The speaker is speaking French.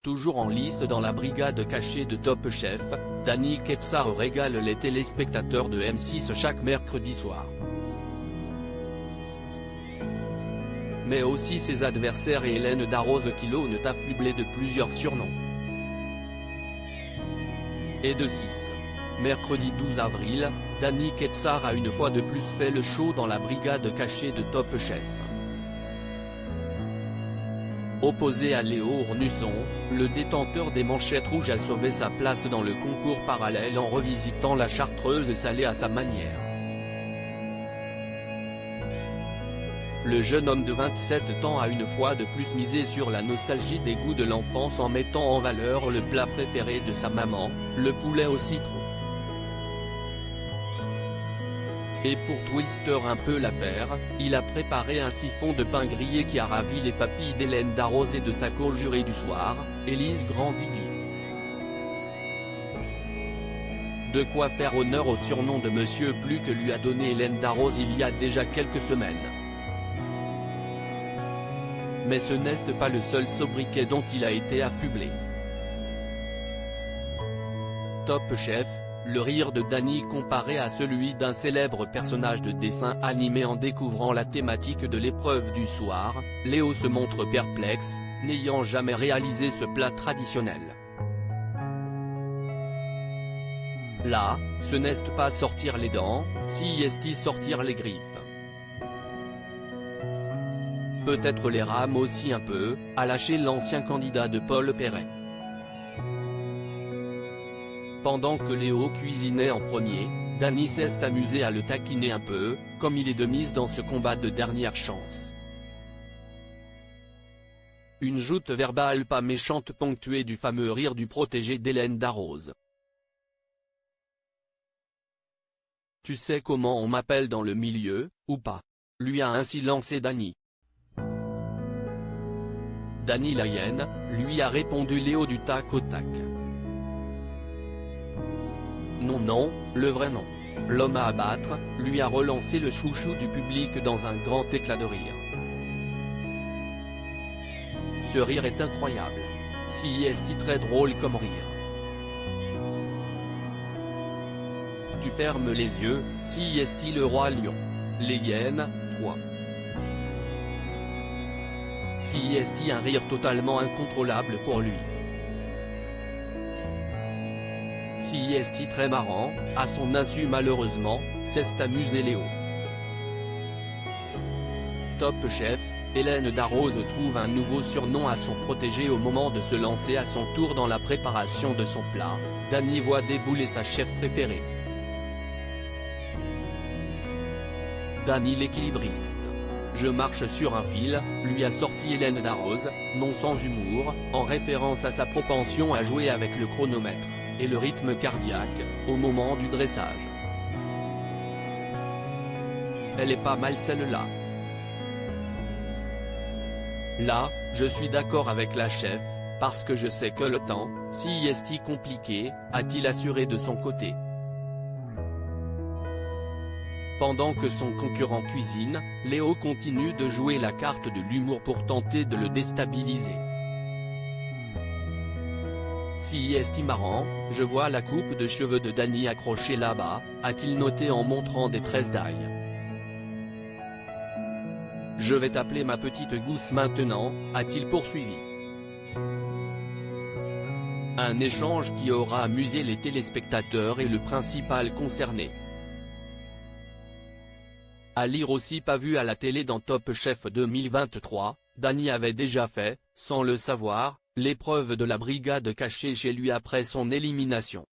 Toujours en lice dans la brigade cachée de Top Chef, Danny Kebsar régale les téléspectateurs de M6 chaque mercredi soir. Mais aussi ses adversaires et Hélène Darroze qui l'ont affublé de plusieurs surnoms. Et de 6. Mercredi 12 avril, Danny Kebsar a une fois de plus fait le show dans la brigade cachée de Top Chef. Opposé à Léo Ornusson, le détenteur des manchettes rouges a sauvé sa place dans le concours parallèle en revisitant la chartreuse salée à sa manière. Le jeune homme de 27 ans a une fois de plus misé sur la nostalgie des goûts de l'enfance en mettant en valeur le plat préféré de sa maman, le poulet au citron. Et pour twister un peu l'affaire, il a préparé un siphon de pain grillé qui a ravi les papilles d'Hélène Darroze et de sa co-jurée du soir, Élise Grand-Didier. De quoi faire honneur au surnom de Monsieur Plus que lui a donné Hélène Darroze il y a déjà quelques semaines. Mais ce n'est pas le seul sobriquet dont il a été affublé. Top Chef, le rire de Danny comparé à celui d'un célèbre personnage de dessin animé. En découvrant la thématique de l'épreuve du soir, Léo se montre perplexe, n'ayant jamais réalisé ce plat traditionnel. Là, ce n'est pas sortir les dents, si est sortir les griffes. Peut-être les rames aussi un peu, a lâché l'ancien candidat de Paul Perret. Pendant que Léo cuisinait en premier, Danny s'est amusé à le taquiner un peu, comme il est de mise dans ce combat de dernière chance. Une joute verbale pas méchante ponctuée du fameux rire du protégé d'Hélène Darroze. Tu sais comment on m'appelle dans le milieu, ou pas? Lui a ainsi lancé Danny. Danny la hyène, lui a répondu Léo du tac au tac. Non non, le vrai nom. L'homme à abattre, lui a relancé le chouchou du public dans un grand éclat de rire. Ce rire est incroyable. Si est très drôle comme rire. Tu fermes les yeux, si est le roi lion. Les hyènes, 3. Si est un rire totalement incontrôlable pour lui. Si est très marrant, à son insu malheureusement, c'est amusé Léo. Top Chef, Hélène Darroze trouve un nouveau surnom à son protégé au moment de se lancer à son tour dans la préparation de son plat. Danny voit débouler sa chef préférée. Danny l'équilibriste. Je marche sur un fil, lui a sorti Hélène Darroze, non sans humour, en référence à sa propension à jouer avec le chronomètre et le rythme cardiaque, au moment du dressage. Elle est pas mal celle-là. Là, je suis d'accord avec la chef, parce que je sais que le temps, si est compliqué, a-t-il assuré de son côté. Pendant que son concurrent cuisine, Léo continue de jouer la carte de l'humour pour tenter de le déstabiliser. Si est marrant, je vois la coupe de cheveux de Danny accrochée là-bas, a-t-il noté en montrant des tresses d'ail. Je vais t'appeler ma petite gousse maintenant, a-t-il poursuivi. Un échange qui aura amusé les téléspectateurs et le principal concerné. À lire aussi. Pas vu à la télé dans Top Chef 2023, Danny avait déjà fait, sans le savoir, l'épreuve de la brigade cachée chez lui après son élimination.